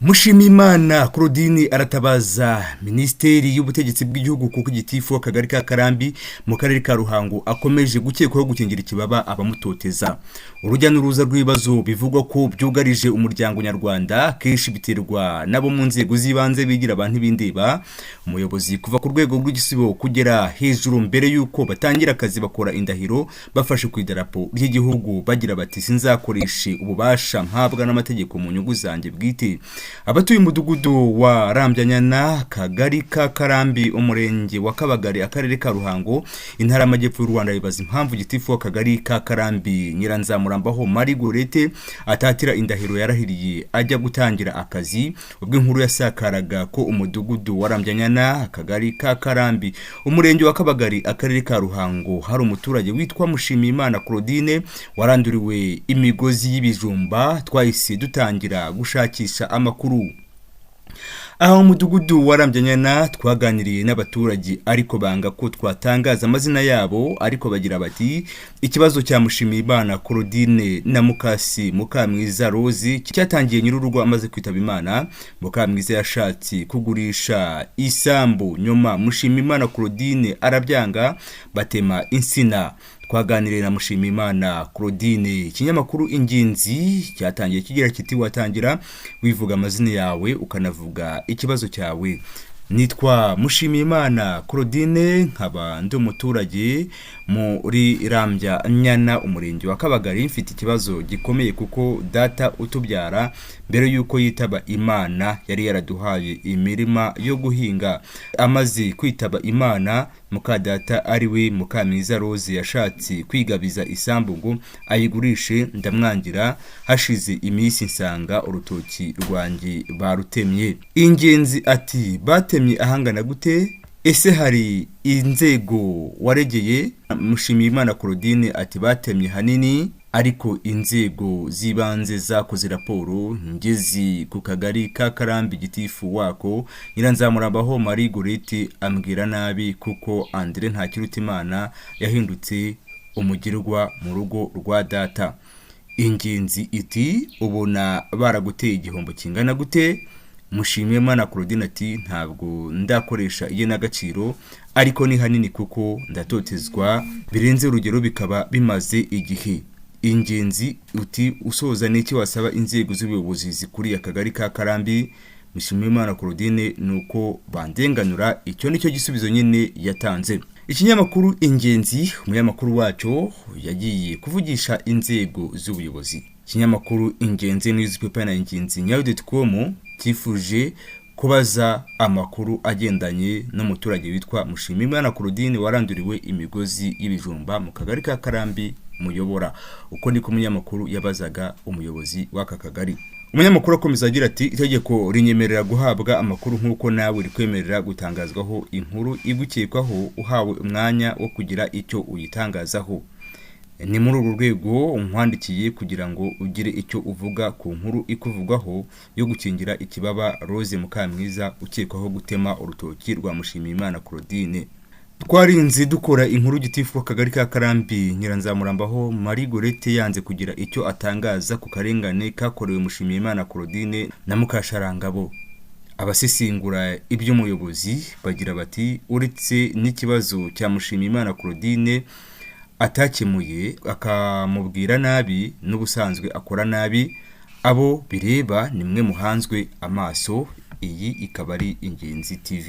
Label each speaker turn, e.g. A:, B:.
A: Mushimiyimana Claudine aratabaza Minisiteri y'Ubutegetsi bw'Igihugu kuko igitifu w'Akagari ka Karambi mu karere ka Ruhango akomeje gukekwaho gukingira ikibaba abamutoteza. Urujya n'uruza rw'ibibazo bivugwa ko byugarije umuryango nyarwanda kenshi biterwa nabo mu nzego z'ibanze bigira abantu b'indeba. Umuyobozi kuva ku rwego rw'igisibo kugera hejuru mbere yuko batangira akazi bakora indahiro bafashe ku idarapo ry'igihugu bagira bati sinzakoreshe ububasha mpabwa n'amategeko mu nyungu zanjye bwite. Abatuye umudugudu wa Rambyanyana, Kagari ka Karambi, umurenge wa Kabagari, akarere ka Ruhango, intara y'Amajyepfo y'u Rwanda bibaza impamvu igitifu w'Akagari ka Karambi Nyiranzamurambaho Marie Gorete atatira indahiro yarahiriye ajya gutangira akazi. Ubwo inkuru yasakaraga ko umudugudu wa Rambyanyana, Akagari ka Karambi, umurenge wa Kabagari, akarere ka Ruhango, hari umuturage witwa Mushimiyimana Claudine waranduriwe imigozi y'ibijumba, twahise dutangira gushakisha amakuru. Aho umudugudu wa Rambyanyana twaganiriye n'abaturage ariko banga ko twatangaza amazina yabo, ariko bagira bati ikibazo cya Mushimiyimana Claudine na Mukamwiza Rose cyatangiye nyir'urugo amaze kwitaba Imana. Mukamwiza yashatse kugurisha isambu, nyuma Mushimiyimana Claudine arabyanga batema insina. Twaganiriye na Mushimiyimana Claudine. Ikinyamakuru Ingenzi cyatangiye kigira kiti watangira wivuga amazina yawe ukanavuga ikibazo cyawe. Nitwa Mushimiyimana Claudine, nkaba ndi umuturage muri Rambyanyana, umurenge wa Kabagari. Mfite ikibazo gikomeye kuko data utubyara mbere yuko yitaba Imana yari yaraduhaye imirima yo guhinga. Amaze kwitaba Imana, muka data ariwe Mukamwiza Rose yashatse kwigabiza isambu ngo ayigurishe, ndamwangira. Hashize iminsi nsanga urutoki rwanjye barutemye. Ingenzi ati batemye ahangana gute? Ese hari inzego waregeye? Mushimiyimana Claudine ati batemye hanini ariko inzego zibanze zakoze raporo. Ngezi ku Kagari ka Karambi igitifu wako Nyiranzamurambaho Marie Gorete ambwira nabi kuko Andre Ntakirutimana yahindutse umugirwa mu rugo rwa data. Ingenzi iti ubona baraguteye igihombo kingana gute? Mushimiyimana Claudine ati ntabwo ndakoresha iye n'agaciro ariko ni hanini kuko ndatotezwa birenze urugero bikaba bimaze igihe. Ingenzi uti usoza n'iki wasaba inzego z'ubuyobozi zikuriye Akagari ka Karambi? Mushimiyimana Claudine nuko bandenganura. Icyo nicyo gisubizo nyine yatanze. Ikinyamakuru Ingenzi, umunyamakuru wacu yagiye kuvugisha inzego z'ubuyobozi. Ikinyamakuru Ingenzi newspaper na Ingenzi Nyayo.com cyifuje kubaza amakuru agendanye n'umuturage witwa Mushimiyimana Claudine waranduriwe imigozi y'ibijumba mu Kagari ka Karambi muyobora. Uko niko umunyamakuru yabazaga umuyobozi w'aka kagari. Umunyamakuru akomeza agira ati itegeko rinyemerera guhabwa amakuru nk'uko nawe rikwemerera gutangazwaho inkuru igukekwaho uhawe umwanya wo kugira icyo uyitangazaho. Ni muri uru rwego nkwandikiye kugira ngo ugire icyo uvuga ku nkuru ikuvugwaho yo gukingira ikibaba Rose Mukamwiza ukekwaho gutema urutoki rwa Mushimiyimana Claudine. Twarinze dukora inkuru gitifu w'Akagari ka Karambi Nyiranzamurambaho Marie Gorete yanze kugira icyo atangaza ku karengane kakorewe Mushimiyimana Claudine na Mukasharangabo. Abasesengura iby'umuyobozi bagira bati uretse n'ikibazo cya Mushimiyimana Claudine atakemuye akamubwira nabi n'ubusanzwe akora nabi, abo bireba nimwe muhanzwe amaso. Iyi ikaba ari Ingenzi TV.